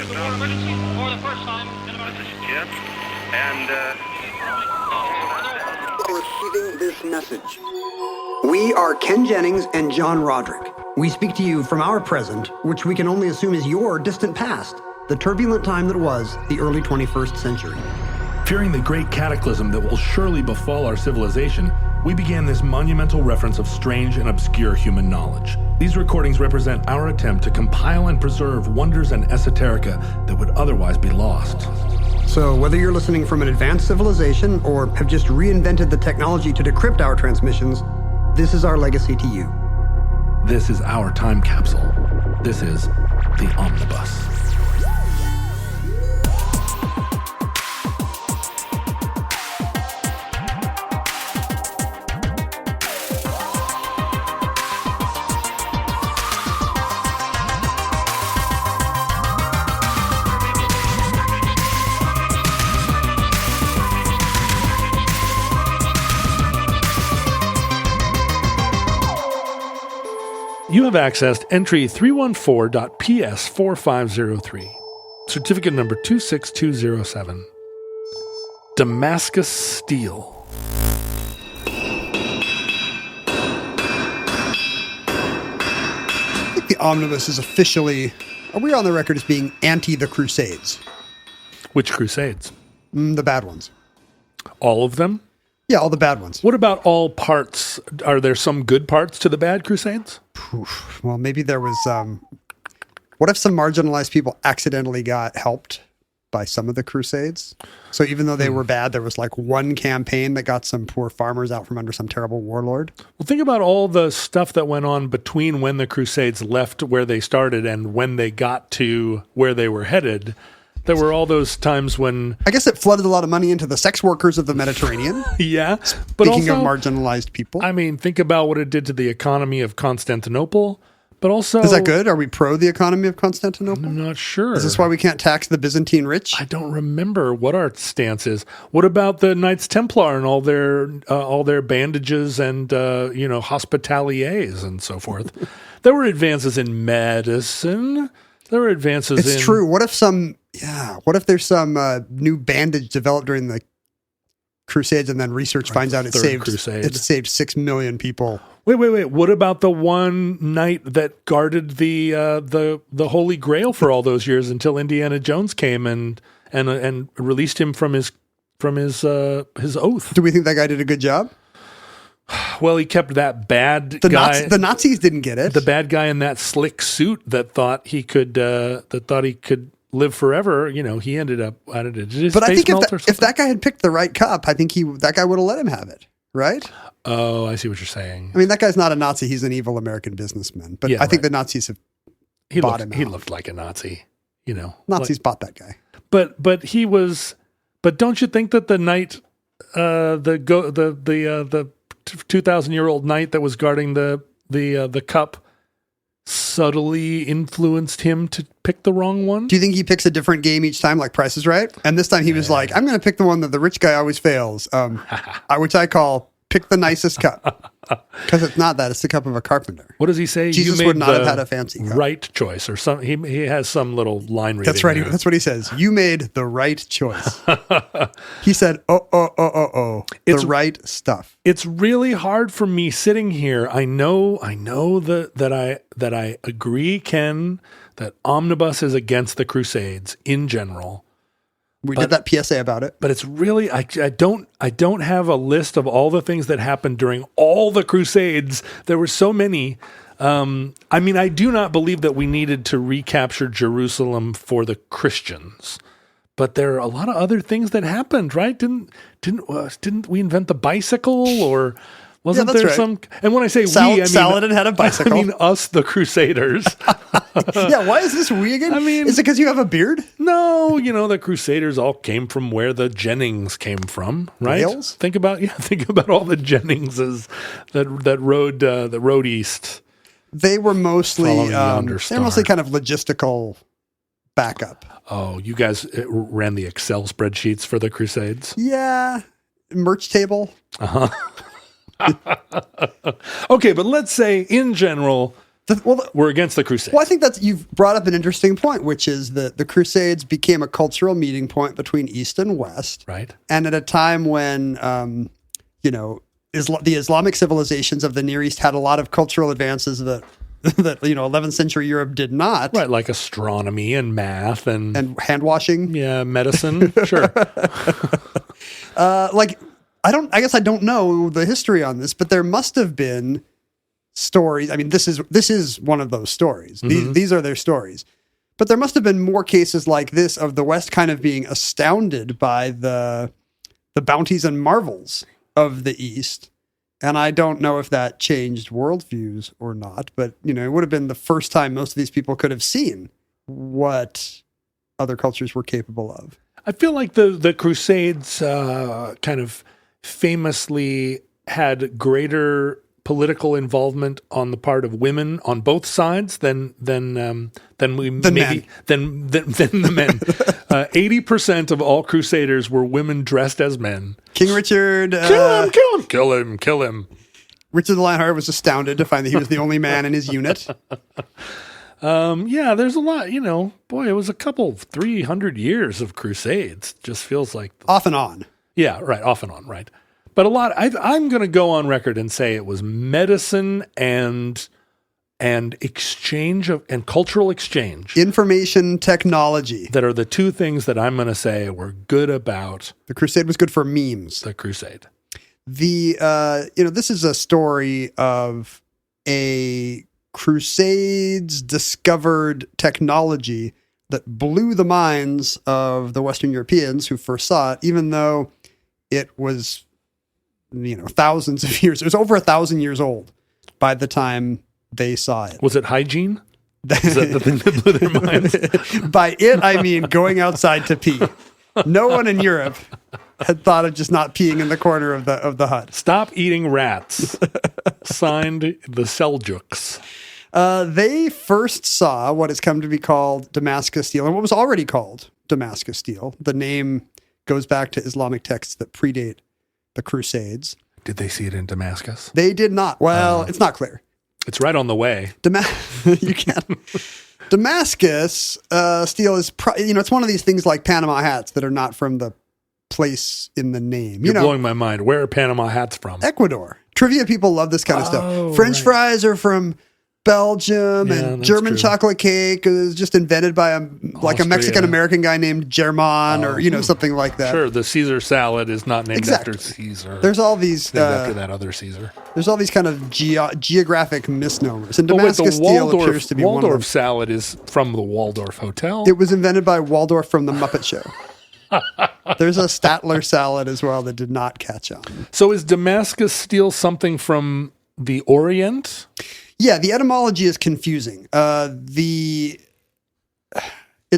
emergency for the first time in about... This is Jim, and Receiving this message. We are Ken Jennings and John Roderick. We speak to you from our present, which we can only assume is your distant past, the turbulent time that was the early 21st century. Fearing the great cataclysm that will surely befall our civilization, we began this monumental reference of strange and obscure human knowledge. These recordings represent our attempt to compile and preserve wonders and esoterica that would otherwise be lost. So whether you're listening from an advanced civilization or have just reinvented the technology to decrypt our transmissions, this is our legacy to you. This is our time capsule. This is the Omnibus. You have accessed entry 314.PS4503, certificate number 26207. Damascus Steel. I think the Omnibus is officially, are we on the record as being anti the Crusades? Which Crusades? The bad ones. All of them? Yeah, all the bad ones. What about all parts? Are there some good parts to the bad Crusades? Well, maybe there was, what if some marginalized people accidentally got helped by some of the Crusades? So even though they were bad, there was like one campaign that got some poor farmers out from under some terrible warlord. Well, think about all the stuff that went on between when the Crusades left where they started and when they got to where they were headed. There were all those times when... I guess it flooded a lot of money into the sex workers of the Mediterranean. Yeah. But Speaking also, of marginalized people. I mean, think about what it did to the economy of Constantinople, but also... Is that good? Are we pro the economy of Constantinople? I'm not sure. Is this why we can't tax the Byzantine rich? I don't remember what our stance is. What about the Knights Templar and all their bandages and, hospitaliers and so forth? There were advances in medicine. There were advances It's true. What if there's some new bandage developed during the Crusades and then research finds out it saved 6 million people? Wait. What about the one knight that guarded the Holy Grail for all those years until Indiana Jones came and released him from his oath? Do we think that guy did a good job? Well, he kept that bad guy. The Nazis didn't get it. The bad guy in that slick suit that thought he could live forever. He ended up. But I think if that guy had picked the right cup, I think that guy would have let him have it. Right? Oh, I see what you're saying. I mean, that guy's not a Nazi. He's an evil American businessman. But I think the Nazis have bought him out. He looked like a Nazi. Nazis bought that guy. But he was. But don't you think that the knight, the 2,000-year-old knight that was guarding the cup subtly influenced him to pick the wrong one? Do you think he picks a different game each time, like Price is Right? And this time he was like, I'm going to pick the one that the rich guy always fails, which I call pick the nicest cup. Because it's not that. It's the cup of a carpenter. What does he say? Jesus would not have had a fancy cup. Right choice or something. He has some little line reading. That's right. There. That's what he says. You made the right choice. He said, the right stuff. It's really hard for me sitting here. I know that I agree, Ken, that Omnibus is against the Crusades in general. We did that PSA about it. But it's really, I don't have a list of all the things that happened during all the Crusades. There were so many. I do not believe that we needed to recapture Jerusalem for the Christians. But there are a lot of other things that happened, right? Didn't we invent the bicycle, or wasn't there right. some? And when I say we, I mean Saladin had a bicycle. I mean us, the Crusaders. Yeah, why is this we again? I mean, is it because you have a beard? No, the Crusaders all came from where the Jennings came from, right? Wales? Think about all the Jenningses that rode east. They were mostly They're mostly kind of logistical backup. Oh, you guys ran the Excel spreadsheets for the Crusades? Yeah, merch table. Okay, but let's say in general, were against the Crusades. Well, I think you've brought up an interesting point, which is that the Crusades became a cultural meeting point between East and West. Right. And at a time when, the Islamic civilizations of the Near East had a lot of cultural advances that 11th century Europe did not. Right, like astronomy and math and hand washing. Yeah, medicine. Sure. I guess I don't know the history on this, but there must have been stories. I mean, this is one of those stories. These are their stories. But there must have been more cases like this of the West kind of being astounded by the bounties and marvels of the East. And I don't know if that changed worldviews or not, but it would have been the first time most of these people could have seen what other cultures were capable of. I feel like the Crusades kind of famously had greater political involvement on the part of women on both sides than the men. 80% of all Crusaders were women dressed as men. King Richard, kill him. Richard the Lionheart was astounded to find that he was the only man in his unit. Yeah, there's a lot. Boy, it was a couple 300 years of Crusades. Just feels like off and on. Yeah, right, off and on, right. But a lot. I'm going to go on record and say it was medicine and exchange and cultural exchange, information technology, that are the two things that I'm going to say were good about the Crusade. Was good for memes. The Crusade. This is a story of a Crusades discovered technology that blew the minds of the Western Europeans who first saw it, even though it was thousands of years. It was over 1,000 years old by the time they saw it. Was it hygiene? Is that the thing that blew their minds? By it, I mean going outside to pee. No one in Europe had thought of just not peeing in the corner of the hut. Stop eating rats. Signed the Seljuks. They first saw what has come to be called Damascus steel, and what was already called Damascus steel. The name goes back to Islamic texts that predate the Crusades. Did they see it in Damascus? They did not. Well, it's not clear. It's right on the way. You can. Damascus steel is, it's one of these things like Panama hats that are not from the place in the name. You're blowing my mind. Where are Panama hats from? Ecuador. Trivia people love this kind of stuff. French fries are from Belgium, and German chocolate cake is just invented by a Mexican-American guy named German or, something like that. Sure, the Caesar salad is not named after Caesar. There's all these... named after that other Caesar. There's all these kind of geographic misnomers. And Damascus steel appears to be one of them. Waldorf salad is from the Waldorf Hotel. It was invented by Waldorf from The Muppet Show. There's a Statler salad as well that did not catch on. So is Damascus steel something from the Orient? Yeah, the etymology is confusing. It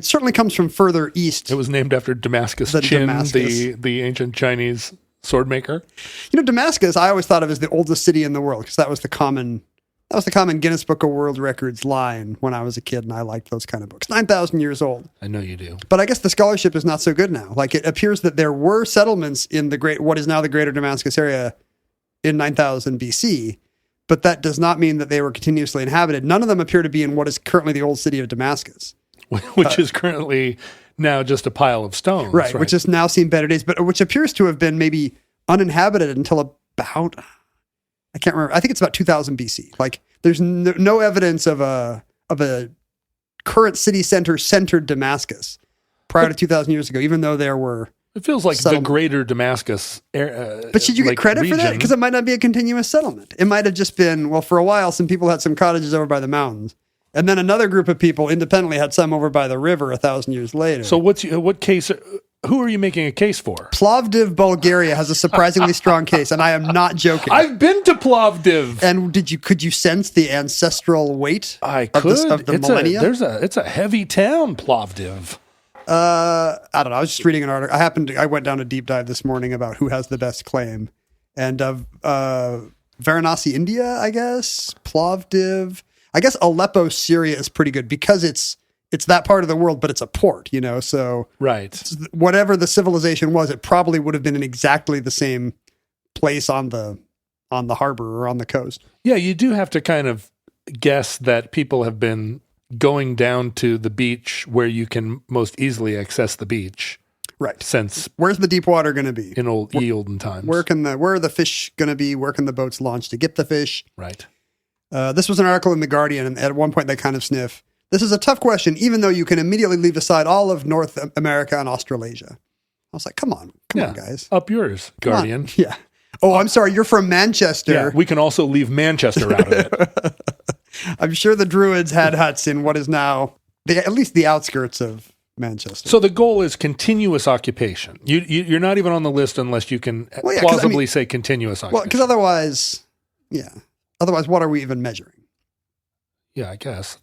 certainly comes from further east. It was named after Damascus Chin, the ancient Chinese sword maker. Damascus, I always thought of as the oldest city in the world because that was the common Guinness Book of World Records line when I was a kid, and I liked those kind of books. 9,000 years old. I know you do. But I guess the scholarship is not so good now. Like, it appears that there were settlements in what is now the greater Damascus area in 9000 BC, but that does not mean that they were continuously inhabited. None of them appear to be in what is currently the old city of Damascus. Which is currently now just a pile of stones. Right, which has now seen better days, but which appears to have been maybe uninhabited until about, I can't remember, I think it's about 2000 BC. Like, there's no evidence of a current city centered Damascus prior to 2,000 years ago, even though there were... It feels like the greater Damascus area. But should you get credit for that? Because it might not be a continuous settlement. It might have just been, well, for a while, some people had some cottages over by the mountains. And then another group of people independently had some over by the river 1,000 years later. So what case, who are you making a case for? Plovdiv, Bulgaria has a surprisingly strong case, and I am not joking. I've been to Plovdiv. And could you sense the ancestral weight of the millennia? It's a heavy town, Plovdiv. I don't know. I was just reading an article. I went down a deep dive this morning about who has the best claim. And Varanasi, India, I guess. Plovdiv. I guess Aleppo, Syria is pretty good because it's that part of the world, but it's a port, so right. Whatever the civilization was, it probably would have been in exactly the same place on the harbor or on the coast. Yeah, you do have to kind of guess that people have been going down to the beach where you can most easily access the beach. Right. Since where's the deep water going to be? In olden times. Where are the fish going to be? Where can the boats launch to get the fish? Right. This was an article in The Guardian, and at one point they kind of sniff. This is a tough question, even though you can immediately leave aside all of North America and Australasia. I was like, come on, guys. Up yours, Guardian. Yeah. Oh, I'm sorry. You're from Manchester. Yeah, we can also leave Manchester out of it. I'm sure the Druids had huts in what is now at least the outskirts of Manchester. So the goal is continuous occupation. You're not even on the list unless you can plausibly say continuous occupation. Well, because otherwise, what are we even measuring? Yeah, I guess.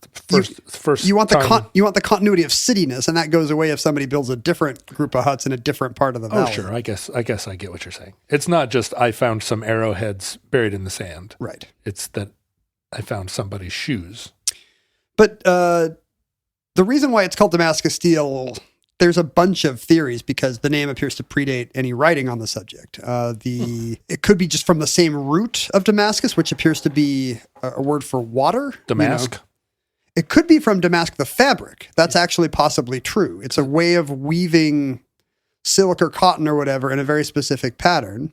First, you want the continuity of cityness, and that goes away if somebody builds a different group of huts in a different part of the valley. Oh, sure. I guess I get what you're saying. It's not just I found some arrowheads buried in the sand. Right. It's that I found somebody's shoes. But the reason why it's called Damascus steel, there's a bunch of theories because the name appears to predate any writing on the subject. It could be just from the same root of Damascus, which appears to be a word for water. Damask? It could be from damask the fabric. That's actually possibly true. It's a way of weaving silk or cotton or whatever in a very specific pattern.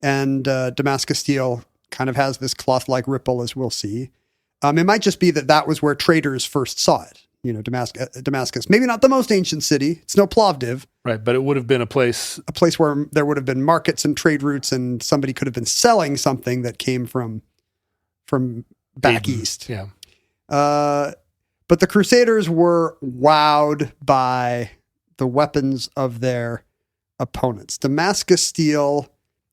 And Damascus steel kind of has this cloth-like ripple, as we'll see. It might just be that was where traders first saw it. Damascus, maybe not the most ancient city. It's no Plovdiv. Right, but it would have been a place where there would have been markets and trade routes, and somebody could have been selling something that came from back east. Yeah. But the Crusaders were wowed by the weapons of their opponents. Damascus steel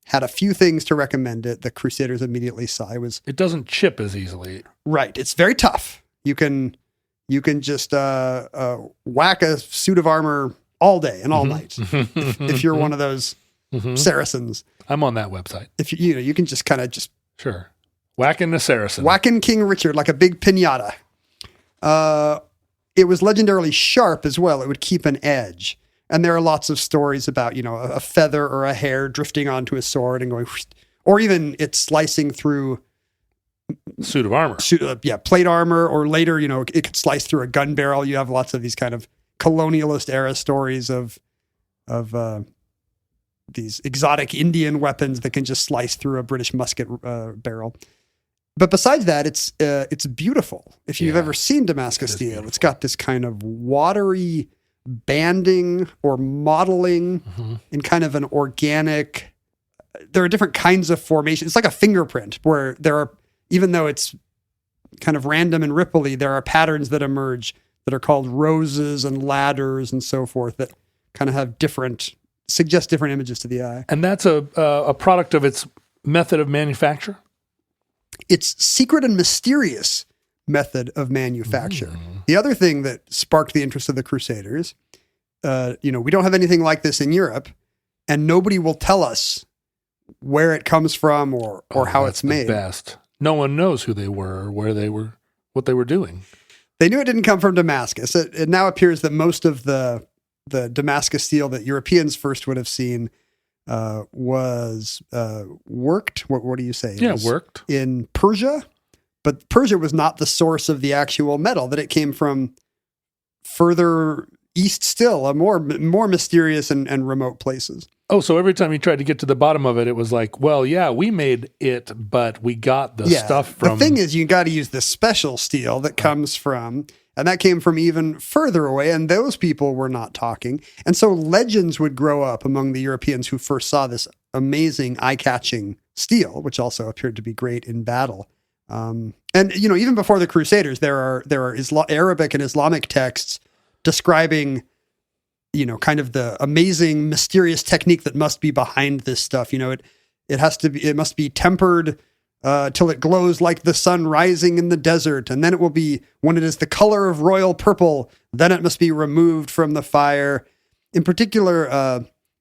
had a few things to recommend it. The Crusaders immediately saw it doesn't chip as easily. Right. It's very tough. You can just whack a suit of armor all day and all night if you're one of those Saracens. I'm on that website. If you can just kind of sure whacking the Saracen, whacking King Richard like a big piñata. It was legendarily sharp as well. It would keep an edge, and there are lots of stories about a feather or a hair drifting onto a sword and going, or even it slicing through. Suit of armor. Plate armor, or later, it could slice through a gun barrel. You have lots of these kind of colonialist era stories of these exotic Indian weapons that can just slice through a British musket barrel. But besides that, it's beautiful. If you've ever seen Damascus steel, it's got this kind of watery banding or modeling in kind of an organic. There are different kinds of formation. It's like a fingerprint where there are. Even though it's kind of random and ripply, there are patterns that emerge that are called roses and ladders and so forth that kind of have suggest different images to the eye. And that's a product of its method of manufacture? Its secret and mysterious method of manufacture. The other thing that sparked the interest of the Crusaders, we don't have anything like this in Europe, and nobody will tell us where it comes from or how it's made. Best. No one knows who they were or what they were doing. They knew it didn't come from Damascus. It now appears that most of the Damascus steel that Europeans first would have seen was worked. What do you say? Worked in Persia, but Persia was not the source of the actual metal. That it came from further east still, a more mysterious and remote places. Oh, so every time you tried to get to the bottom of it, it was like, well, yeah, we made it, but we got the stuff from... The thing is, you got to use the special steel that comes from, and that came from even further away, and those people were not talking. And so legends would grow up among the Europeans who first saw this amazing, eye-catching steel, which also appeared to be great in battle. And, even before the Crusaders, there are Arabic and Islamic texts describing... kind of the amazing, mysterious technique that must be behind this stuff. It must be tempered till it glows like the sun rising in the desert. And then it will be, when it is the color of royal purple, then it must be removed from the fire. In particular,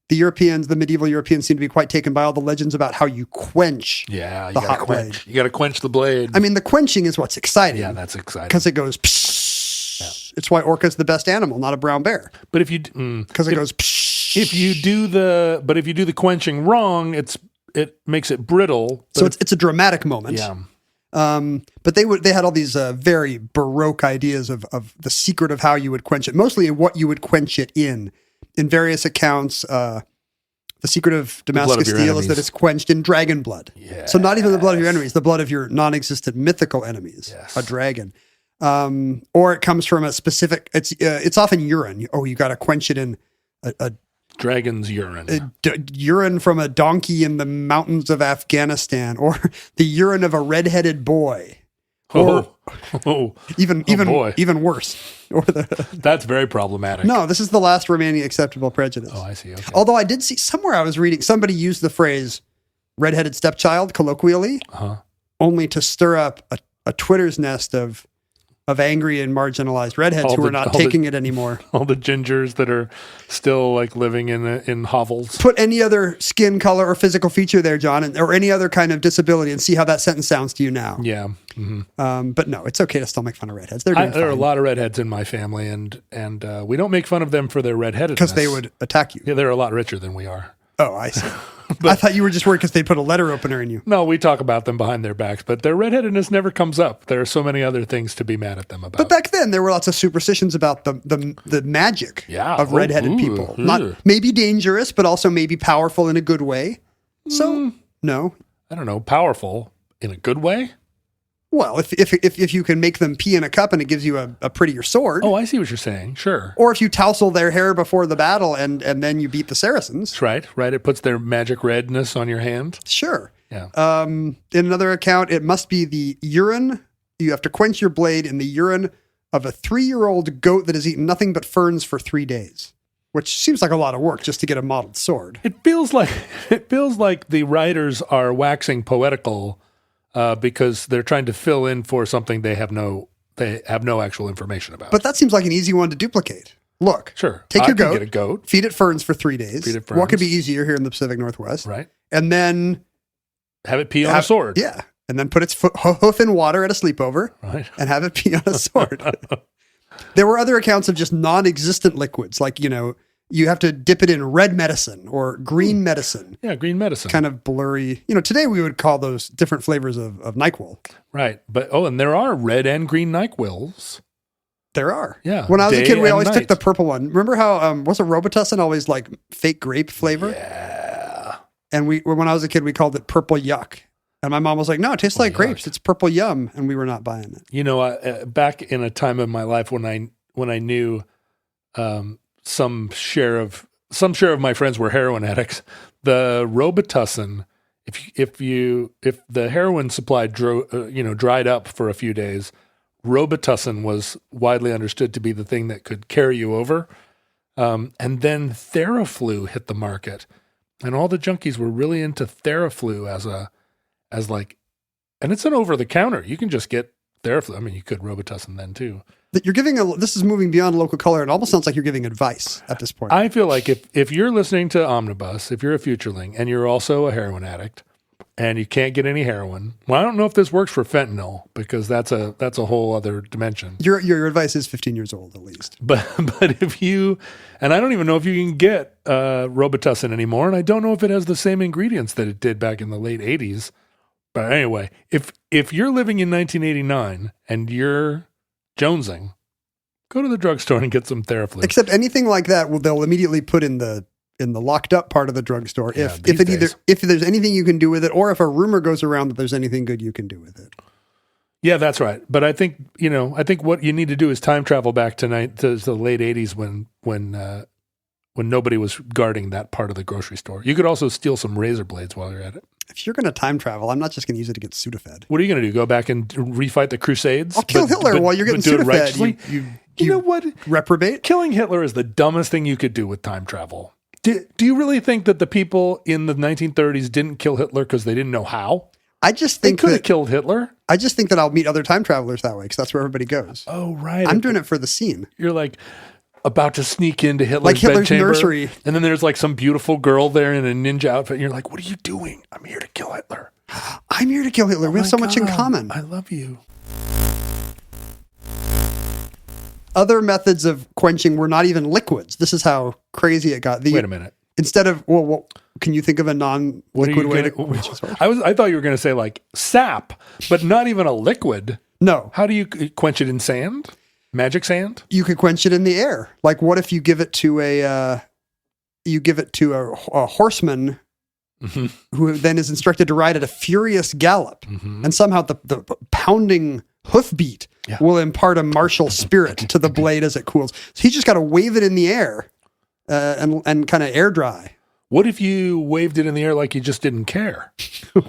the medieval Europeans seem to be quite taken by all the legends about how you quench the hot blade. You got to quench the blade. I mean, the quenching is what's exciting. Yeah, that's exciting. Because it goes... It's why orca's the best animal, not a brown bear. But if you because it goes. If you do the quenching wrong, it makes it brittle. So it's a dramatic moment. Yeah. But they had all these very Baroque ideas of the secret of how you would quench it, mostly what you would quench it in. In various accounts, the secret of Damascus steel is that it's quenched in dragon blood. Yeah. So not even the blood of your enemies, the blood of your non-existent mythical enemies, Yes. a dragon. Or it comes from a specific, it's often urine. Oh, you got to quench it in a Dragon's urine. urine from a donkey in the mountains of Afghanistan, or the urine of a redheaded boy. Or even worse. Or That's very problematic. No, this is the last remaining acceptable prejudice. Oh, I see. Okay. Although I did see somewhere I was reading, somebody used the phrase redheaded stepchild colloquially, only to stir up a Twitter's nest of angry and marginalized redheads who are not taking it anymore. All the gingers that are still like living in hovels. Put any other skin color or physical feature there, John, or any other kind of disability, and see how that sentence sounds to you now. Yeah. Mm-hmm. But no, it's okay to still make fun of redheads. There are a lot of redheads in my family, and we don't make fun of them for their redheadedness. Because they would attack you. Yeah, they're a lot richer than we are. Oh, I see. I thought you were just worried because they put a letter opener in you. No, we talk about them behind their backs, but their redheadedness never comes up. There are so many other things to be mad at them about. But back then, there were lots of superstitions about the magic of redheaded people. Not maybe dangerous, but also maybe powerful in a good way. So, no. I don't know, powerful in a good way? Well, if you can make them pee in a cup and it gives you a prettier sword. Oh, I see what you're saying. Sure. Or if you tousle their hair before the battle and then you beat the Saracens. That's right. Right. It puts their magic redness on your hand. Sure. Yeah. In another account, it must be the urine. You have to quench your blade in the urine of a 3-year-old goat that has eaten nothing but ferns for 3 days, which seems like a lot of work just to get a modeled sword. It feels like the writers are waxing poetical. Because they're trying to fill in for something they have no actual information about. But that seems like an easy one to duplicate. Look, sure. Take your get a goat, feed it ferns for 3 days. Feed it ferns. What could be easier here in the Pacific Northwest? Right. And then have it pee on a sword. Yeah. And then put its hoof in water at a sleepover. Right. And have it pee on a sword. There were other accounts of just non-existent liquids, like, you have to dip it in red medicine or green medicine. Yeah, green medicine. Kind of blurry. Today we would call those different flavors of NyQuil. Right. But, and there are red and green NyQuils. There are. Yeah. When I was a kid, we always took the purple one. Remember how, wasn't Robitussin always like fake grape flavor? Yeah. And when I was a kid, we called it purple yuck. And my mom was like, no, it tastes like grapes. It's purple yum. And we were not buying it. Back in a time of my life when I knew, some share of my friends were heroin addicts. The Robitussin, if the heroin supply dried up for a few days, Robitussin was widely understood to be the thing that could carry you over. And then Theraflu hit the market, and all the junkies were really into Theraflu and it's an over the counter. You can just get Theraflu. I mean, you could Robitussin then too. This is moving beyond local color. It almost sounds like you're giving advice at this point. I feel like if you're listening to Omnibus, if you're a futureling and you're also a heroin addict and you can't get any heroin, well, I don't know if this works for fentanyl because that's a whole other dimension. Your advice is 15 years old at least. But if you, and I don't even know if you can get Robitussin anymore, and I don't know if it has the same ingredients that it did back in the late 80s. But anyway, if you're living in 1989 and you're jonesing, go to the drugstore and get some Theraflu. Except anything like that, they'll immediately put in the locked up part of the drugstore if there's anything you can do with it, or if a rumor goes around that there's anything good you can do with it. Yeah, that's right. But I think what you need to do is time travel back to the late 80s when nobody was guarding that part of the grocery store. You could also steal some razor blades while you're at it. If you're going to time travel, I'm not just going to use it to get Sudafed. What are you going to do? Go back and refight the Crusades? I'll kill Hitler while you're getting Sudafed. You know what? Reprobate? Killing Hitler is the dumbest thing you could do with time travel. Do you really think that the people in the 1930s didn't kill Hitler because they didn't know how? I just think they could have killed Hitler. I just think that I'll meet other time travelers that way because that's where everybody goes. Oh, right. I'm doing it for the scene. You're like about to sneak into Hitler's bedchamber, nursery. And then there's like some beautiful girl there in a ninja outfit. And you're like, what are you doing? I'm here to kill Hitler. I'm here to kill Hitler. We have so much in common. I love you. Other methods of quenching were not even liquids. This is how crazy it got. Wait a minute. Instead of, Can you think of a non-liquid way to quench a sword? I thought you were going to say like sap, but not even a liquid. No. How do you quench it in sand? Magic sand? You could quench it in the air. Like, what if you give it to a horseman who then is instructed to ride at a furious gallop, and somehow the pounding hoofbeat will impart a martial spirit to the blade as it cools. So he's just got to wave it in the air and kind of air dry. What if you waved it in the air like you just didn't care?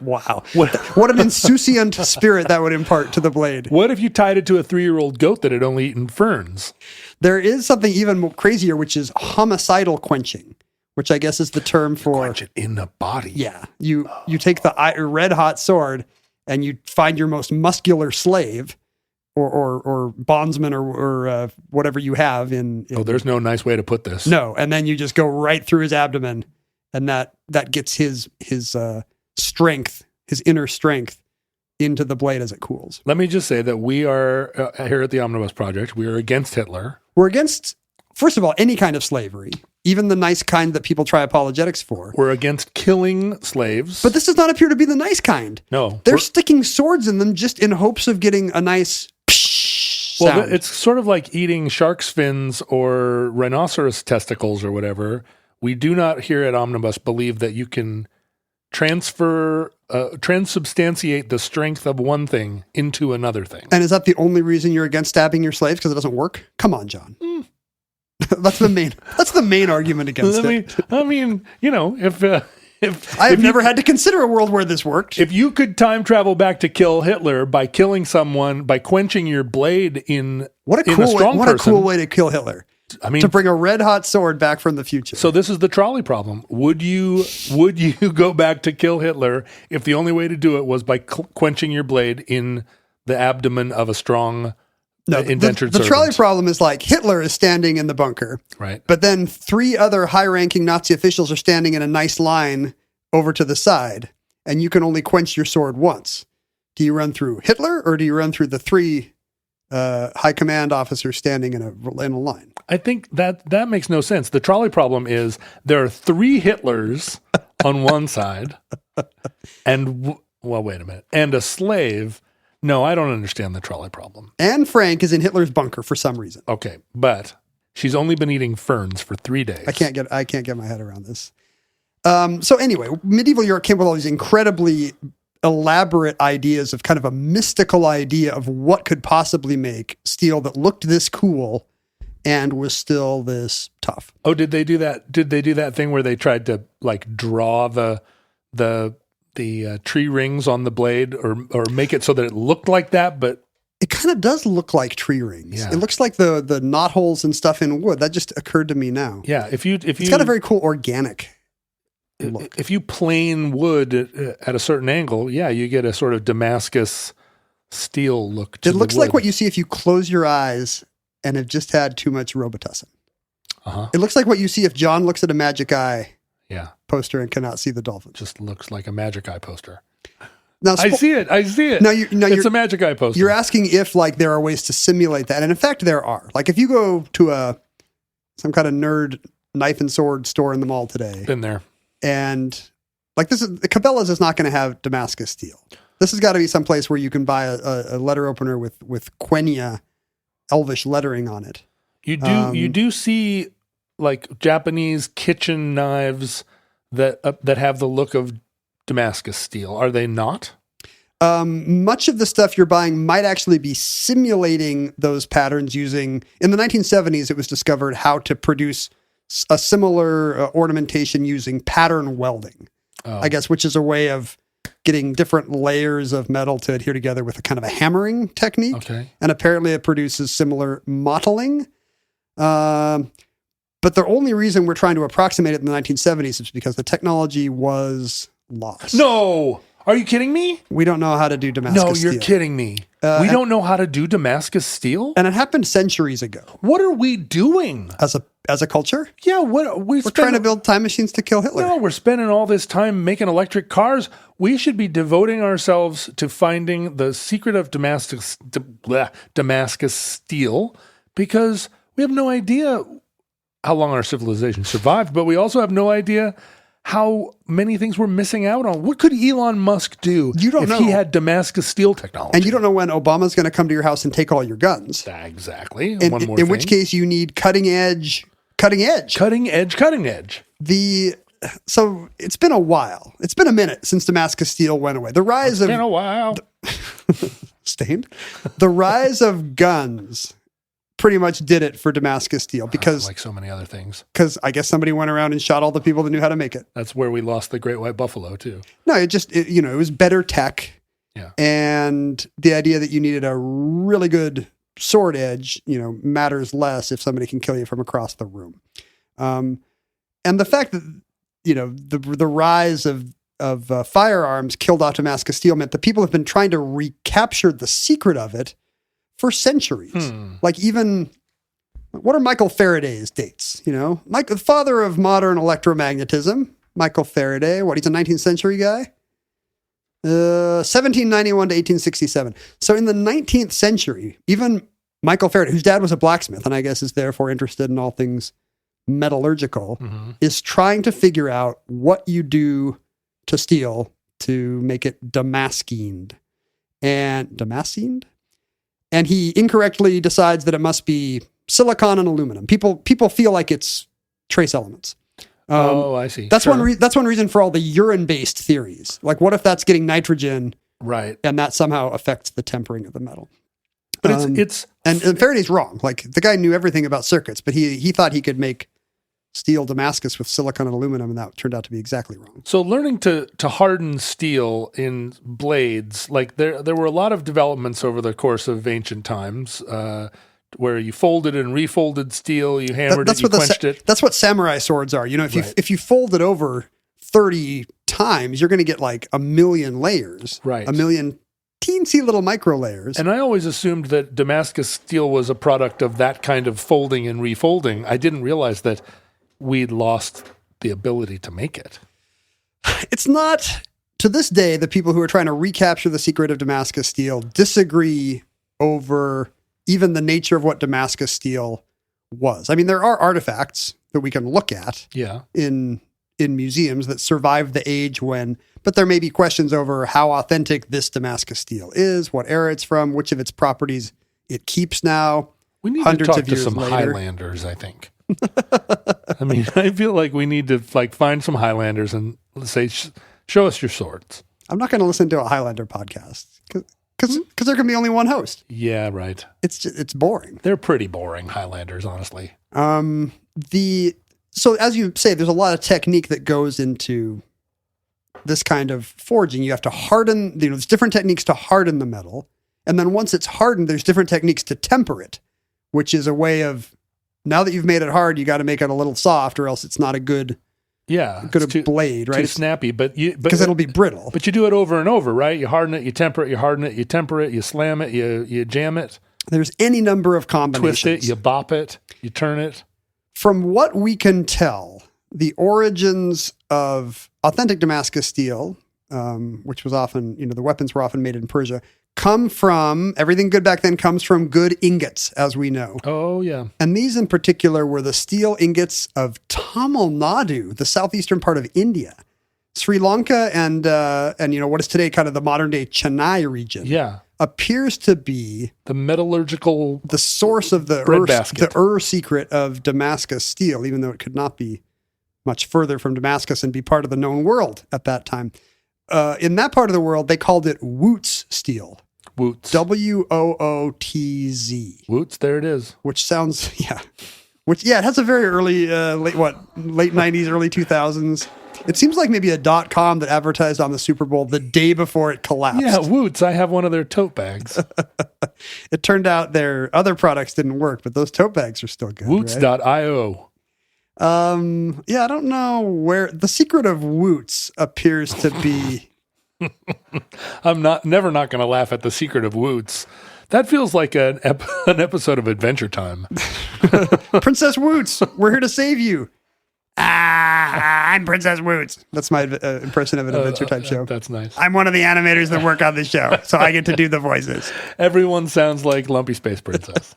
Wow. What an insouciant spirit that would impart to the blade. What if you tied it to a 3-year-old goat that had only eaten ferns? There is something even more crazier, which is homicidal quenching, which I guess is the term for... Quench it in the body. Yeah. You take the red hot sword and you find your most muscular slave or bondsman or whatever you have in... Oh, there's no nice way to put this. No. And then you just go right through his abdomen, and that gets his strength, his inner strength, into the blade as it cools. Let me just say that we are, here at the Omnibus Project, we are against Hitler. We're against, first of all, any kind of slavery, even the nice kind that people try apologetics for. We're against killing slaves. But this does not appear to be the nice kind. No. They're sticking swords in them just in hopes of getting a nice sound. Well, it's sort of like eating shark's fins or rhinoceros testicles or whatever. We do not here at Omnibus believe that you can transubstantiate the strength of one thing into another thing. And is that the only reason you're against stabbing your slaves? Because it doesn't work? Come on, John. That's the main argument against it. I mean, if I've never had to consider a world where this worked. If you could time travel back to kill Hitler by killing someone, by quenching your blade in a cool way to kill Hitler. I mean, to bring a red hot sword back from the future. So this is the trolley problem. Would you go back to kill Hitler if the only way to do it was by quenching your blade in the abdomen of a strong indentured servant? The trolley problem is like Hitler is standing in the bunker, right? But then 3 other high-ranking Nazi officials are standing in a nice line over to the side, and you can only quench your sword once. Do you run through Hitler, or do you run through the 3 high command officers standing in a line? I think that makes no sense. The trolley problem is there are 3 Hitlers on one side and wait a minute. And a slave. No, I don't understand the trolley problem. Anne Frank is in Hitler's bunker for some reason. Okay. But she's only been eating ferns for 3 days. I can't get my head around this. So anyway, medieval Europe came with all these incredibly elaborate ideas of kind of a mystical idea of what could possibly make steel that looked this cool and was still this tough. Oh, did they do that? Did they do that thing where they tried to like draw the tree rings on the blade or make it so that it looked like that? But it kind of does look like tree rings. Yeah. It looks like the knot holes and stuff in wood. That just occurred to me now. Yeah, it's got a very cool organic look. If you plane wood at a certain angle, yeah, you get a sort of Damascus steel look to it. It looks wood. like what you see if you close your eyes and have just had too much Robitussin. Uh-huh. It looks like what you see if John looks at a Magic Eye poster and cannot see the dolphin. Just looks like a Magic Eye poster. Now, I see it. Now it's a Magic Eye poster. You're asking if like there are ways to simulate that, and in fact there are. Like if you go to some kind of nerd knife and sword store in the mall today, been there, and like Cabela's is not going to have Damascus steel. This has got to be some place where you can buy a letter opener with Quenya Elvish lettering on it. You do see like Japanese kitchen knives that have the look of Damascus steel. Are they not? Much of the stuff you're buying might actually be simulating those patterns using, in the 1970s, it was discovered how to produce a similar ornamentation using pattern welding, I guess, which is a way of getting different layers of metal to adhere together with a kind of a hammering technique. Okay. And apparently it produces similar mottling. But the only reason we're trying to approximate it in the 1970s is because the technology was lost. No! Are you kidding me? We don't know how to do Damascus steel. No, you're kidding me. We don't know how to do Damascus steel? And it happened centuries ago. What are we doing? As a culture? Yeah, we're trying to build time machines to kill Hitler. No, we're spending all this time making electric cars. We should be devoting ourselves to finding the secret of Damascus steel, because we have no idea how long our civilization survived, but we also have no idea how many things we're missing out on. What could Elon Musk do if he had Damascus steel technology? And you don't know when Obama's going to come to your house and take all your guns. Exactly. In which case you need cutting edge. So it's been a while. It's been a minute since Damascus steel went away. The rise of... It's been a while. Stained? The rise of guns pretty much did it for Damascus steel because... like so many other things. Because I guess somebody went around and shot all the people that knew how to make it. That's where we lost the great white buffalo too. No, it was better tech. Yeah. And the idea that you needed a really good sword edge, matters less if somebody can kill you from across the room. And the fact that, the rise of firearms killed off Damascus steel meant that people have been trying to recapture the secret of it for centuries. Like even, what are Michael Faraday's dates? The father of modern electromagnetism, Michael Faraday, he's a 19th century guy? 1791 to 1867. So in the 19th century, even Michael Faraday, whose dad was a blacksmith and I guess is therefore interested in all things metallurgical, is trying to figure out what you do to steel to make it Damascened. And he incorrectly decides that it must be silicon and aluminum. People feel like it's trace elements. I see. That's one reason for all the urine-based theories. Like, what if that's getting nitrogen, right? And that somehow affects the tempering of the metal. But it's and Faraday's wrong. Like, the guy knew everything about circuits, but he thought he could make steel Damascus with silicon and aluminum, and that turned out to be exactly wrong. So learning to harden steel in blades, like there were a lot of developments over the course of ancient times, where you folded and refolded steel, you hammered it, you quenched it. That's what samurai swords are. If you fold it over 30 times, you're going to get like a million layers, right? A million teensy little micro layers. And I always assumed that Damascus steel was a product of that kind of folding and refolding. I didn't realize that we'd lost the ability to make it. It's not, to this day, the people who are trying to recapture the secret of Damascus steel disagree over even the nature of what Damascus steel was. I mean, there are artifacts that we can look at in museums that survived the age but there may be questions over how authentic this Damascus steel is, what era it's from, which of its properties it keeps now. We need to talk to some Highlanders, I think. I mean, I feel like we need to find some Highlanders and say, show us your swords. I'm not going to listen to a Highlander podcast because there can be only one host. Yeah, right. It's boring. They're pretty boring, Highlanders, honestly. So as you say, there's a lot of technique that goes into this kind of forging. You have to harden, there's different techniques to harden the metal. And then once it's hardened, there's different techniques to temper it, which is a way of, now that you've made it hard, you got to make it a little soft, or else it's not a good blade, right? Too snappy, because it'll be brittle. But you do it over and over, right? You harden it, you temper it, you harden it, you temper it, you slam it, you jam it. There's any number of combinations. Twist it, you bop it, you turn it. From what we can tell, the origins of authentic Damascus steel, which was often, the weapons were often made in Persia, come from, everything good back then comes from good ingots, as we know. Oh, yeah. And these in particular were the steel ingots of Tamil Nadu, the southeastern part of India. Sri Lanka and what is today kind of the modern day Chennai region. Yeah. Appears to be the source of the secret of Damascus steel, even though it could not be much further from Damascus and be part of the known world at that time. In that part of the world, they called it Wootz steel. Wootz. Wootz. Wootz, there it is. Which sounds, it has a very early, late 90s, early 2000s. It seems like maybe a .com that advertised on the Super Bowl the day before it collapsed. Yeah, Wootz. I have one of their tote bags. It turned out their other products didn't work, but those tote bags are still good. Wootz.io. I don't know where the secret of Wootz appears to be. I'm never not going to laugh at the secret of Wootz. That feels like an episode of Adventure Time. Princess Wootz, we're here to save you. I'm Princess Wootz. That's my impression of an Adventure Time show. That's nice. I'm one of the animators that work on the show, so I get to do the voices. Everyone sounds like Lumpy Space Princess.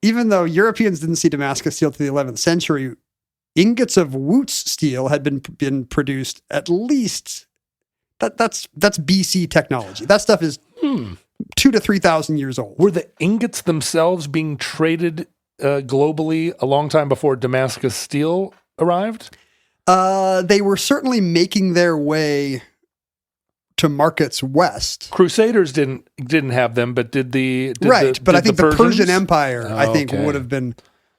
Even though Europeans didn't see Damascus steel to the 11th century, ingots of Wootz steel had been produced at least. That's BC technology. That stuff is 2,000 to 3,000 years old. Were the ingots themselves being traded globally a long time before Damascus steel arrived? They were certainly making their way to markets west. Crusaders didn't have them, but did but I think the Persians? Persian Empire,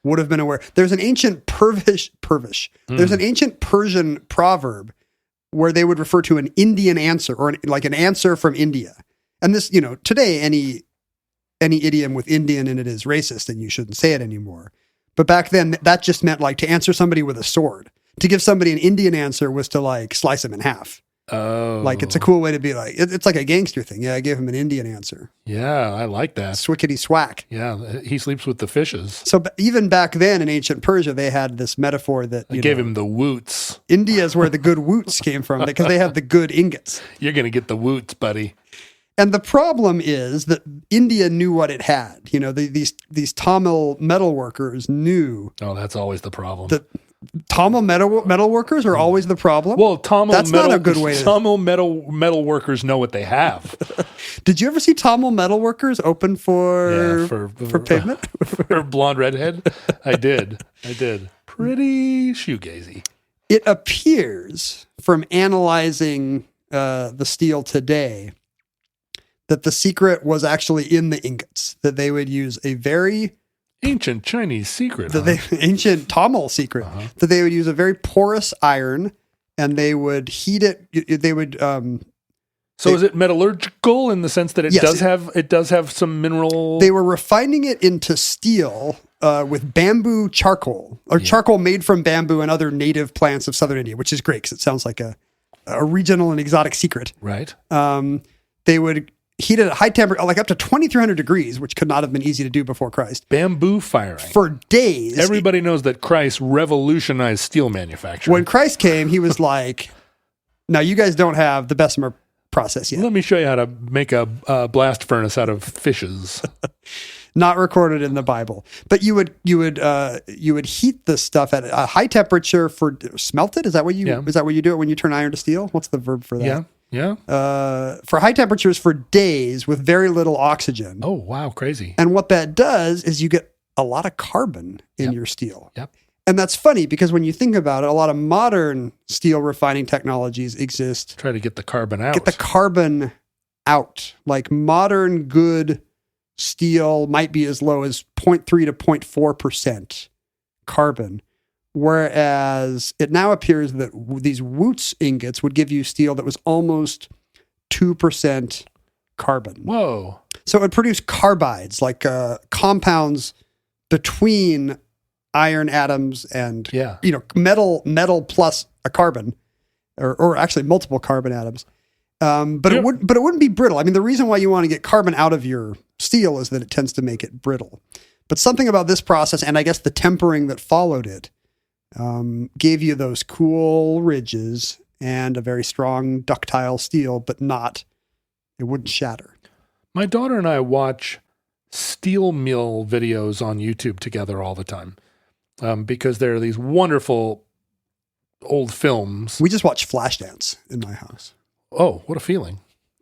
would have been aware. There's an ancient There's an ancient Persian proverb where they would refer to an Indian answer or an answer from India. And this, today any idiom with Indian in it is racist and you shouldn't say it anymore. But back then that just meant to answer somebody with a sword. To give somebody an Indian answer was to slice him in half. Oh. It's a cool way to be it's like a gangster thing. Yeah, I gave him an Indian answer. Yeah, I like that. Swickety swack. Yeah, he sleeps with the fishes. So even back then in ancient Persia, they had this metaphor that I gave him the woots. India is where the good woots came from because they have the good ingots. You're going to get the woots, buddy. And the problem is that India knew what it had. These Tamil metal workers knew. Oh, that's always the problem. That Tamil metal workers are always the problem. Well, that's not a good way. Tamil metal workers know what they have. Did you ever see Tamil metal workers open for pavement? For blonde redhead? I did. Pretty shoegazy. It appears from analyzing the steel today that the secret was actually in the ingots, that they would use a very ancient Chinese secret, ancient Tamil secret, that they would use a very porous iron and they would heat it. They would. Is it metallurgical in the sense that it does have some mineral? They were refining it into steel with bamboo charcoal charcoal made from bamboo and other native plants of southern India, which is great because it sounds like a regional and exotic secret. Right. They would heat it at high temperature, up to 2,300 degrees, which could not have been easy to do before Christ. Bamboo firing. For days. Everybody knows that Christ revolutionized steel manufacturing. When Christ came, he was like, now you guys don't have the Bessemer process yet. Let me show you how to make a blast furnace out of fishes. Not recorded in the Bible. But you would heat this stuff at a high temperature for smelt it? Is that what you do it when you turn iron to steel? What's the verb for that? Yeah. Yeah. For high temperatures for days with very little oxygen. Oh, wow. Crazy. And what that does is you get a lot of carbon in your steel. Yep. And that's funny because when you think about it, a lot of modern steel refining technologies exist. Try to get the carbon out. Get the carbon out. Modern good steel might be as low as 0.3 to 0.4% carbon. Whereas it now appears that these Wootz ingots would give you steel that was almost 2% carbon. Whoa. So it would produce carbides, compounds between iron atoms and metal plus a carbon, or actually multiple carbon atoms. But it wouldn't be brittle. I mean, the reason why you want to get carbon out of your steel is that it tends to make it brittle. But something about this process, and I guess the tempering that followed it, gave you those cool ridges and a very strong ductile steel, but it wouldn't shatter. My daughter and I watch steel mill videos on YouTube together all the time because there are these wonderful old films. We just watch Flashdance in my house. Oh, what a feeling.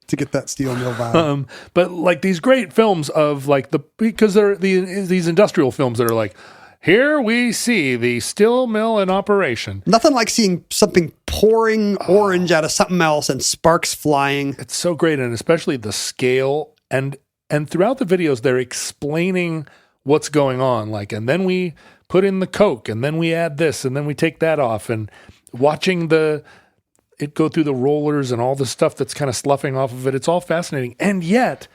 To get that steel mill vibe. But these great films of because they're these industrial films that are here we see the steel mill in operation. Nothing like seeing something pouring orange out of something else and sparks flying. It's so great, and especially the scale. And throughout the videos, they're explaining what's going on. And then we put in the coke, and then we add this, and then we take that off. And watching it go through the rollers and all the stuff that's kind of sloughing off of it, it's all fascinating. And yet,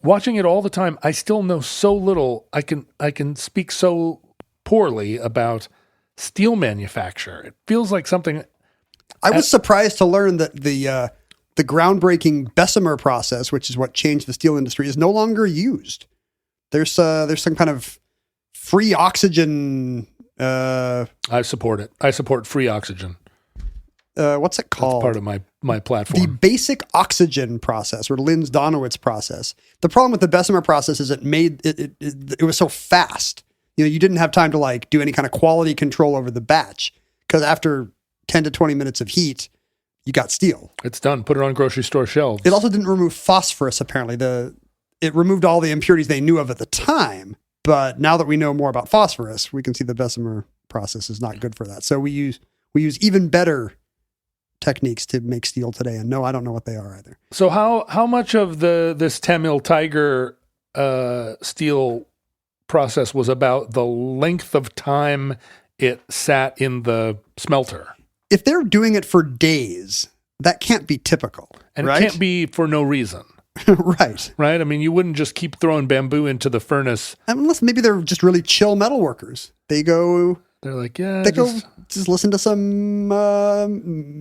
watching it all the time, I still know so little. I can speak so poorly about steel manufacture. It feels like something. I was surprised to learn that the groundbreaking Bessemer process, which is what changed the steel industry, is no longer used. There's some kind of free oxygen. I support it. I support free oxygen. What's it called? That's part of my platform. The basic oxygen process, or Linz-Donowitz process. The problem with the Bessemer process is it was so fast you didn't have time to like do any kind of quality control over the batch because after 10 to 20 minutes of heat, you got steel. It's done. Put it on grocery store shelves. It also didn't remove phosphorus, apparently. It removed all the impurities they knew of at the time. But now that we know more about phosphorus, we can see the Bessemer process is not good for that. So we use even better techniques to make steel today. And no, I don't know what they are either. So how much of this Tamil Tiger steel process was about the length of time it sat in the smelter? If they're doing it for days, that can't be typical. And right? It can't be for no reason. Right. Right? I mean, you wouldn't just keep throwing bamboo into the furnace. Unless maybe they're just really chill metal workers. They're like, yeah. They go just listen to some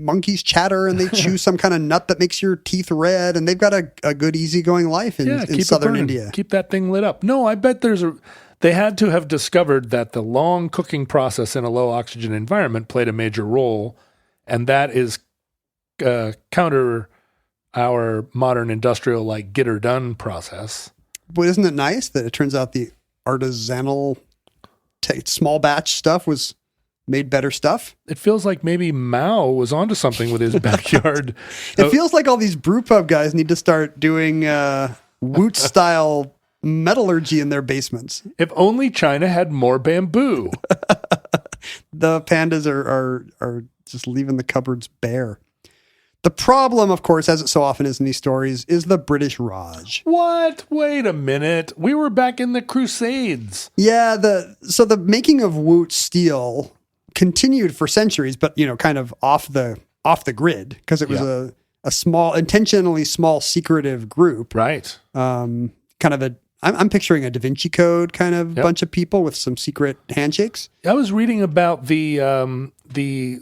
monkeys chatter and they chew some kind of nut that makes your teeth red. And they've got a good, easygoing life in southern India. Keep that thing lit up. No, I bet they had to have discovered that the long cooking process in a low oxygen environment played a major role. And that is counter our modern industrial, like, get her done process. But isn't it nice that it turns out the artisanal small batch stuff made better stuff? It feels like maybe Mao was onto something with his backyard. It feels like all these brew pub guys need to start doing Woot style metallurgy in their basements. If only China had more bamboo. The pandas are just leaving the cupboards bare. The problem, of course, as it so often is in these stories, is the British Raj. What? Wait a minute. We were back in the Crusades. Yeah, so the making of Woot steel continued for centuries, but kind of off the grid because it was a small, intentionally small, secretive group. Right. Kind of I'm picturing a Da Vinci Code kind of bunch of people with some secret handshakes. I was reading about the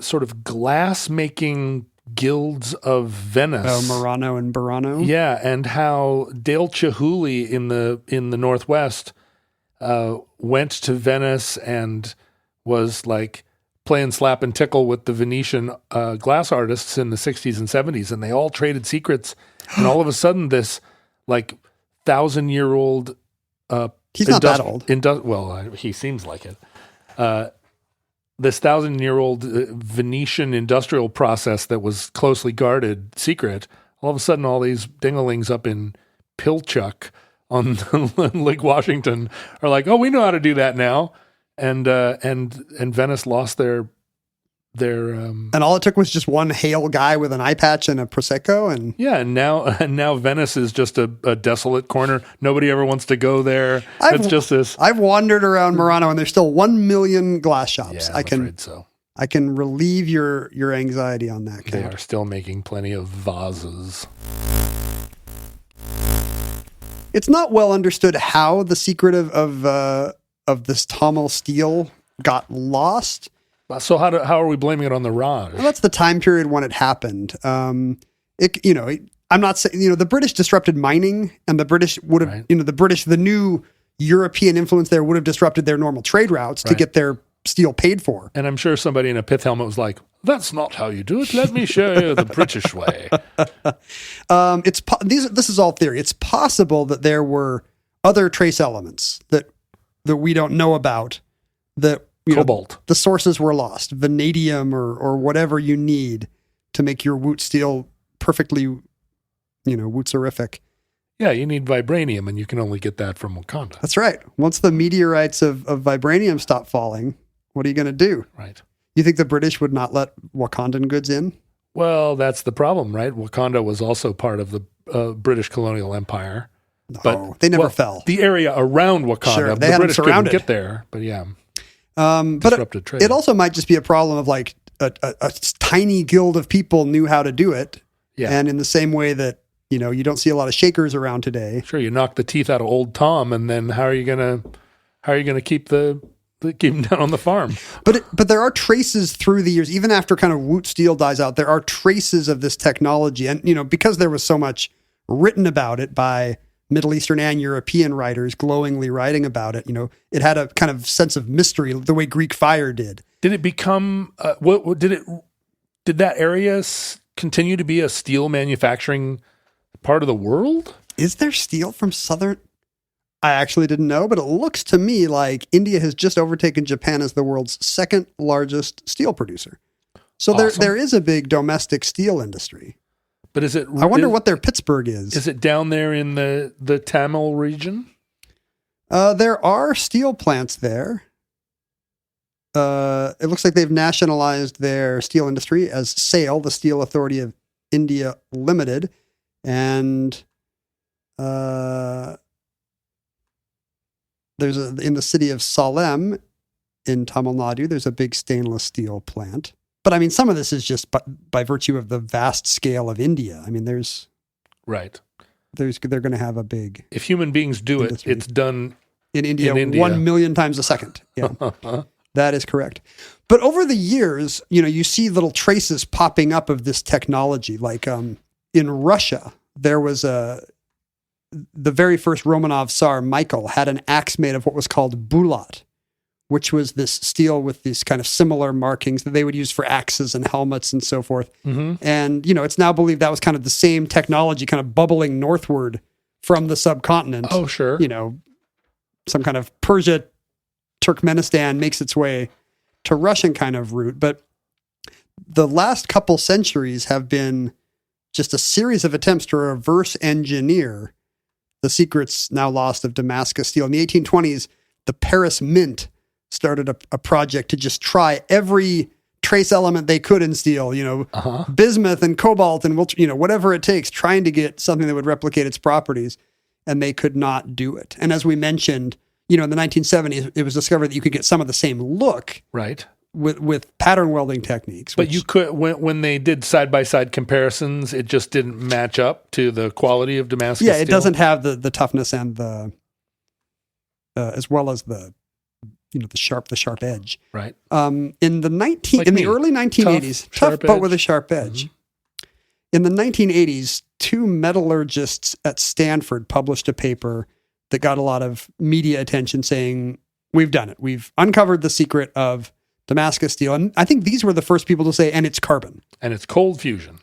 sort of glass making guilds of Venice. Oh, Murano and Burano. Yeah, and how Dale Chihuly in the Northwest went to Venice and was like playing slap and tickle with the Venetian glass artists in the 60s and 70s, and they all traded secrets. And all of a sudden, this like 1,000-year-old he's not that old. Well, he seems like it. This 1,000-year-old Venetian industrial process that was closely guarded, secret, all of a sudden all these dinglings up in Pilchuck on Lake Washington are like, oh, we know how to do that now. And Venice lost their and all it took was just one hale guy with an eye patch and a Prosecco. And now Venice is just a desolate corner. Nobody ever wants to go there. It's just this. I've wandered around Murano and there's still 1 million glass shops. Yeah, I'm afraid so. I can relieve your anxiety on that. They are still making plenty of vases. It's not well understood how the secret of this Tamil steel got lost. So how are we blaming it on the Raj? Well, that's the time period when it happened. I'm not saying, the British disrupted mining, and the British would have, the new European influence there would have disrupted their normal trade routes to get their steel paid for. And I'm sure somebody in a pith helmet was like, that's not how you do it. Let me show you the British way. This is all theory. It's possible that there were other trace elements that we don't know about that, cobalt. The sources were lost, vanadium or whatever you need to make your Woot steel perfectly, Wootserific. Yeah, you need vibranium, and you can only get that from Wakanda. That's right. Once the meteorites of vibranium stop falling, what are you going to do? Right. You think the British would not let Wakandan goods in? Well, that's the problem, right? Wakanda was also part of the British colonial empire. No, but they never fell. The area around Wakanda, sure, the British couldn't get there, but yeah. But it also might just be a problem of like a tiny guild of people knew how to do it. Yeah. And in the same way that, you don't see a lot of shakers around today. Sure. You knock the teeth out of old Tom, and then how are you going to keep him down on the farm? But there are traces through the years, even after kind of Woot steel dies out, there are traces of this technology. And, because there was so much written about it by Middle Eastern and European writers glowingly writing about it, it had a kind of sense of mystery the way Greek fire did. Did it become, did that area continue to be a steel manufacturing part of the world? Is there steel from southern? I actually didn't know, but it looks to me like India has just overtaken Japan as the world's second largest steel producer. So Awesome. there is a big domestic steel industry. But is it? I wonder what their Pittsburgh is. Is it down there in the Tamil region? There are steel plants there. It looks like they've nationalized their steel industry as SAIL, the Steel Authority of India Limited, and in the city of Salem in Tamil Nadu, there's a big stainless steel plant. But I mean, some of this is just by virtue of the vast scale of India. I mean, Right. they're going to have a big. If human beings do industry. it's done In India, in India. 1 million times a second. Yeah, that is correct. But over the years, you see little traces popping up of this technology. Like in Russia, there was the very first Romanov Tsar, Michael, had an axe made of what was called bulat, which was this steel with these kind of similar markings that they would use for axes and helmets and so forth. Mm-hmm. And, it's now believed that was kind of the same technology kind of bubbling northward from the subcontinent. Oh, sure. Some kind of Persia, Turkmenistan makes its way to Russian kind of route. But the last couple centuries have been just a series of attempts to reverse engineer the secrets now lost of Damascus steel. In the 1820s, the Paris Mint started a project to just try every trace element they could in steel, bismuth and cobalt and whatever it takes, trying to get something that would replicate its properties. And they could not do it. And as we mentioned, in the 1970s, it was discovered that you could get some of the same look Right. with pattern welding techniques. But you could, when they did side-by-side comparisons, it just didn't match up to the quality of Damascus it steel? doesn't have the toughness and the as well as the sharp edge. Right. In the me. early 1980s, tough sharp but edge. with a sharp edge. In the 1980s, two metallurgists at Stanford published a paper that got a lot of media attention saying, we've done it. We've uncovered the secret of Damascus steel. And I think these were the first people to say, and it's carbon. And it's cold fusion.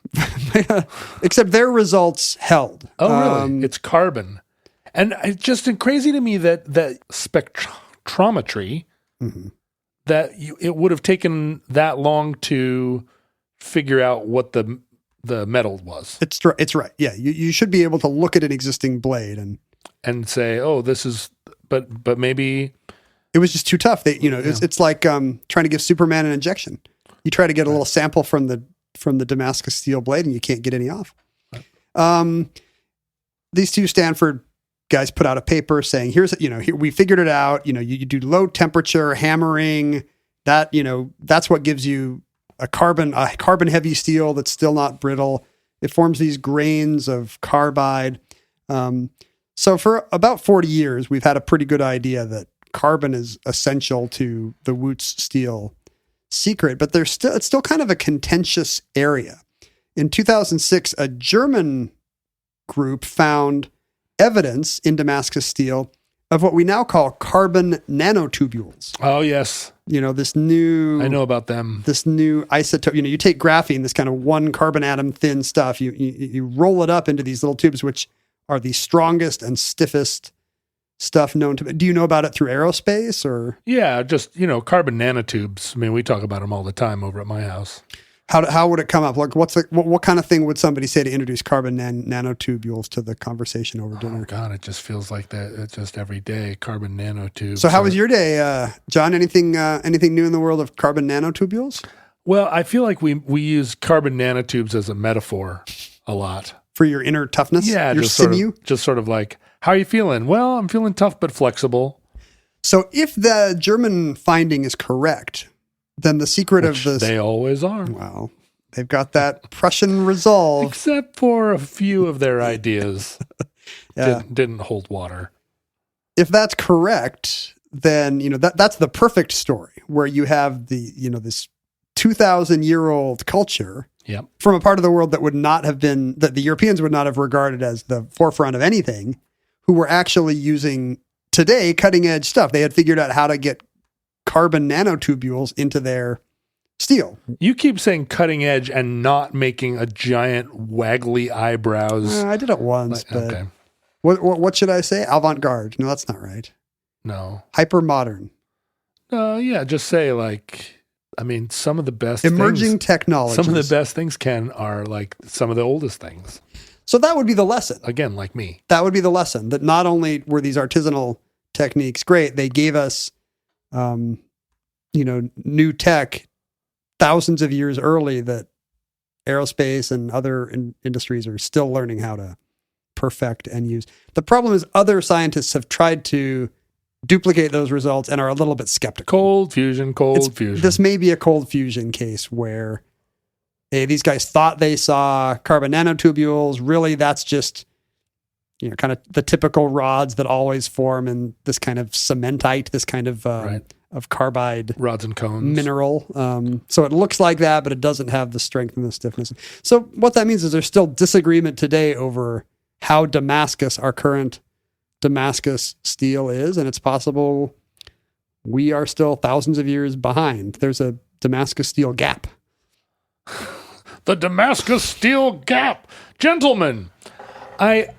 Except their results held. Oh, really? It's carbon. And it's just crazy to me that spectrometry, that it would have taken that long to figure out what the metal was. It's right. Yeah, you should be able to look at an existing blade and say, oh, this is, but maybe it was just too tough. It's like trying to give Superman an injection. You try to get a little sample from the Damascus steel blade, and you can't get any off. These two Stanford guys put out a paper saying, here we figured it out. You do low temperature hammering. That's what gives you a carbon heavy steel that's still not brittle. It forms these grains of carbide. So for about 40 years, we've had a pretty good idea that carbon is essential to the Wootz steel secret, but it's still kind of a contentious area. In 2006, a German group found evidence in Damascus steel of what we now call carbon nanotubules. Oh, yes. This new... I know about them. This new isotope. You take graphene, this kind of one carbon atom thin stuff. You roll it up into these little tubes, which are the strongest and stiffest stuff known to... Do you know about it through aerospace or... Yeah, just, carbon nanotubes. I mean, we talk about them all the time over at my house. How would it come up? Like, what kind of thing would somebody say to introduce carbon nanotubules to the conversation over dinner? Oh God, it just feels like that. It's just every day carbon nanotubes. So, how was your day, John? Anything new in the world of carbon nanotubules? Well, I feel like we use carbon nanotubes as a metaphor a lot for your inner toughness. Yeah, your sinew. Just sort of like, how are you feeling? Well, I'm feeling tough but flexible. So, if the German finding is correct, then the secret Which of this... They always are. Well, they've got that Prussian resolve. Except for a few of their ideas didn't hold water. If that's correct, then, that's the perfect story where you have this 2,000-year-old culture from a part of the world that would not have been, that the Europeans would not have regarded as the forefront of anything, who were actually using today cutting edge stuff. They had figured out how to get carbon nanotubules into their steel. You keep saying cutting edge and not making a giant waggly eyebrows. I did it once, but okay. What should I say? Avant-garde. No, that's not right. No. Hyper-modern. Yeah, just say like, I mean, some of the best Emerging technologies. Some of the best things, Ken, are like some of the oldest things. So that would be the lesson. Again, like me. That would be the lesson, that not only were these artisanal techniques great, they gave us, new tech thousands of years early that aerospace and other industries are still learning how to perfect and use. The problem is other scientists have tried to duplicate those results and are a little bit skeptical. Cold fusion. This may be a cold fusion case where these guys thought they saw carbon nanotubules. Really, that's just, kind of the typical rods that always form in this kind of cementite, this kind of of carbide rods and cones mineral. So it looks like that, but it doesn't have the strength and the stiffness. So what that means is there's still disagreement today over how Damascus, our current Damascus steel is, and it's possible we are still thousands of years behind. There's a Damascus steel gap. The Damascus steel gap. Gentlemen, it's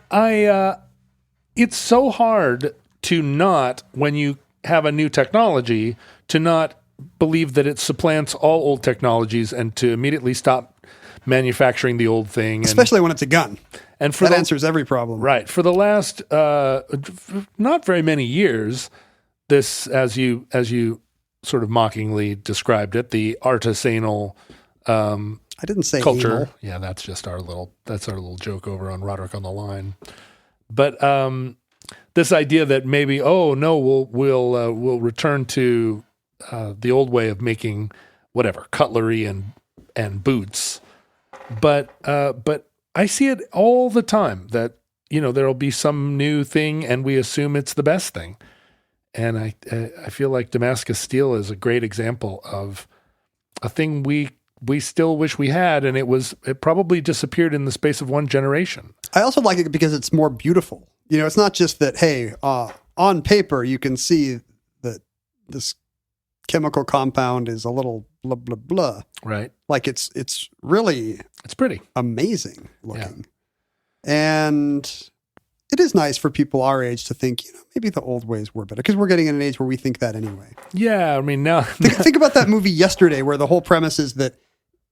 so hard to not, when you have a new technology, to not believe that it supplants all old technologies and to immediately stop manufacturing the old thing. Especially when it's a gun. And for that answers every problem. Right. For the last not very many years, this, as you sort of mockingly described it, the artisanal I didn't say culture. Anal. Yeah, that's our little joke over on Roderick on the Line. But this idea that maybe, we'll return to the old way of making whatever cutlery and boots, but I see it all the time that there'll be some new thing and we assume it's the best thing, and I feel like Damascus steel is a great example of a thing we still wish we had, and it probably disappeared in the space of one generation. I also like it because it's more beautiful. It's not just that, hey, on paper, you can see that this chemical compound is a little blah, blah, blah. Right. Like it's really... It's pretty. Amazing looking. Yeah. And it is nice for people our age to think, maybe the old ways were better, because we're getting in an age where we think that anyway. Yeah, I mean, now... think about that movie Yesterday, where the whole premise is that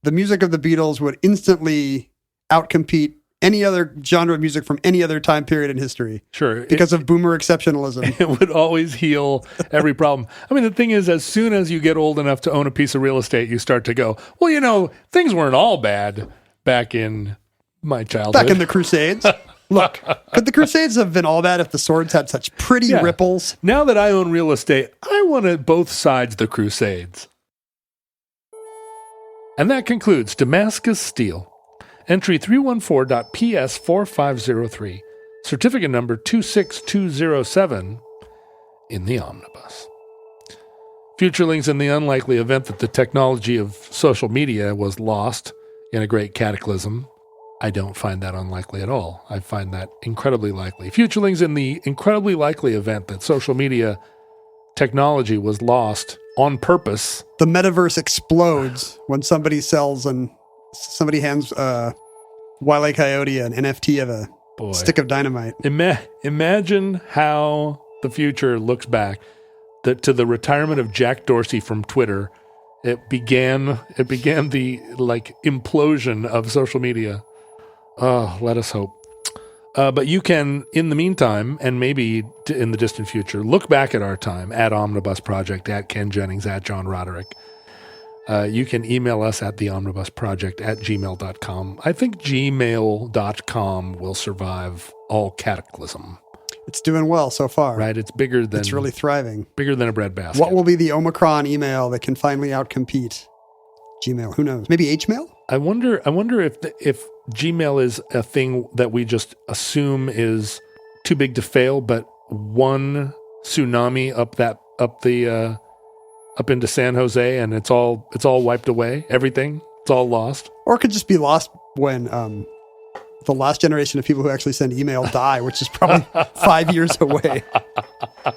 the music of the Beatles would instantly outcompete any other genre of music from any other time period in history. Sure. Because of boomer exceptionalism. It would always heal every problem. I mean, the thing is, as soon as you get old enough to own a piece of real estate, you start to go, well, things weren't all bad back in my childhood. Back in the Crusades. Look, could the Crusades have been all bad if the swords had such pretty ripples? Now that I own real estate, I want both sides the Crusades. And that concludes Damascus Steel. Entry 314.PS4503, certificate number 26207 in the omnibus. Futurelings, in the unlikely event that the technology of social media was lost in a great cataclysm, I don't find that unlikely at all. I find that incredibly likely. Futurelings, in the incredibly likely event that social media technology was lost on purpose. The metaverse explodes when somebody sells and somebody hands Wile E. Coyote an NFT of a stick of dynamite. Imagine how the future looks back to the retirement of Jack Dorsey from Twitter. It began the implosion of social media. Oh, let us hope. But you can, in the meantime, and maybe in the distant future, look back at our time at Omnibus Project, at Ken Jennings, at John Roderick. You can email us at theomnibusproject@gmail.com. I think gmail.com will survive all cataclysm. It's doing well so far. Right? It's really thriving. Bigger than a breadbasket. What will be the Omicron email that can finally outcompete Gmail? Who knows? Maybe Hmail? I wonder if Gmail is a thing that we just assume is too big to fail, but one tsunami up into San Jose and it's all wiped away. Everything, it's all lost. Or it could just be lost when the last generation of people who actually send email die, which is probably 5 years away.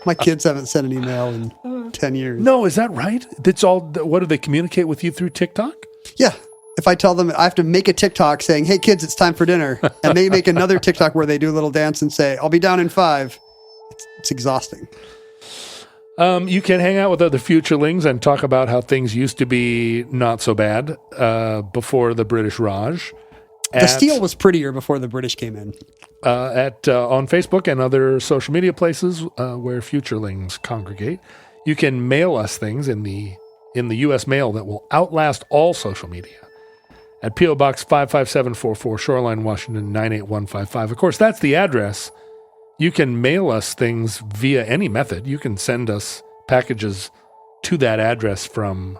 My kids haven't sent an email in 10 years. No, is that right? It's all. What do they communicate with you through TikTok? Yeah. if I tell them I have to make a TikTok saying, "Hey kids, it's time for dinner," and they make another TikTok where they do a little dance and say, "I'll be down in 5," it's exhausting. You can hang out with other futurelings and talk about how things used to be not so bad before the British Raj. The steel was prettier before the British came in. On Facebook and other social media places where futurelings congregate. You can mail us things in the U.S. mail that will outlast all social media. At P.O. Box 55744, Shoreline, Washington 98155. Of course, that's the address. You can mail us things via any method. You can send us packages to that address from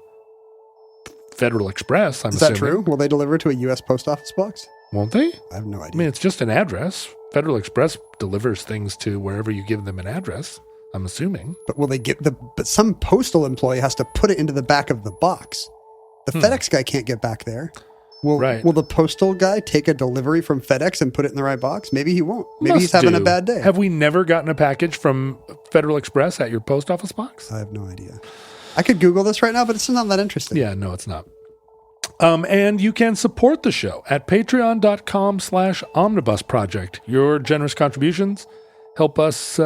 Federal Express, I'm assuming. Is that true? Will they deliver to a U.S. post office box? Won't they? I have no idea. I mean, it's just an address. Federal Express delivers things to wherever you give them an address, I'm assuming. But will they but some postal employee has to put it into the back of the box. The FedEx guy can't get back there. Will the postal guy take a delivery from FedEx and put it in the right box? Maybe he won't. Maybe he's having a bad day. Have we never gotten a package from Federal Express at your post office box? I have no idea. I could Google this right now, but it's not that interesting. Yeah, no, it's not. And you can support the show at patreon.com/omnibus project. Your generous contributions help us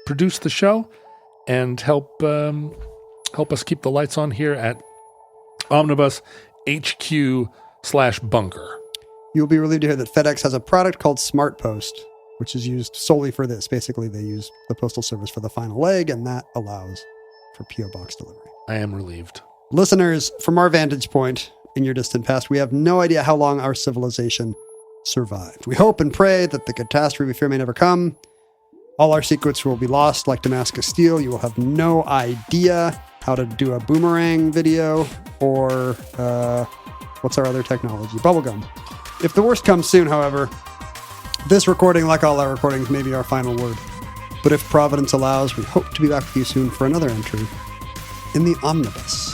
produce the show and help us keep the lights on here at Omnibus HQ/bunker. You'll be relieved to hear that FedEx has a product called Smart Post, which is used solely for this. Basically, they use the postal service for the final leg, and that allows for P.O. Box delivery. I am relieved. Listeners, from our vantage point in your distant past, we have no idea how long our civilization survived. We hope and pray that the catastrophe we fear may never come. All our secrets will be lost like Damascus steel. You will have no idea how to do a boomerang video or what's our other technology? Bubblegum. If the worst comes soon, however, this recording, like all our recordings, may be our final word. But if Providence allows, we hope to be back with you soon for another entry in the Omnibus.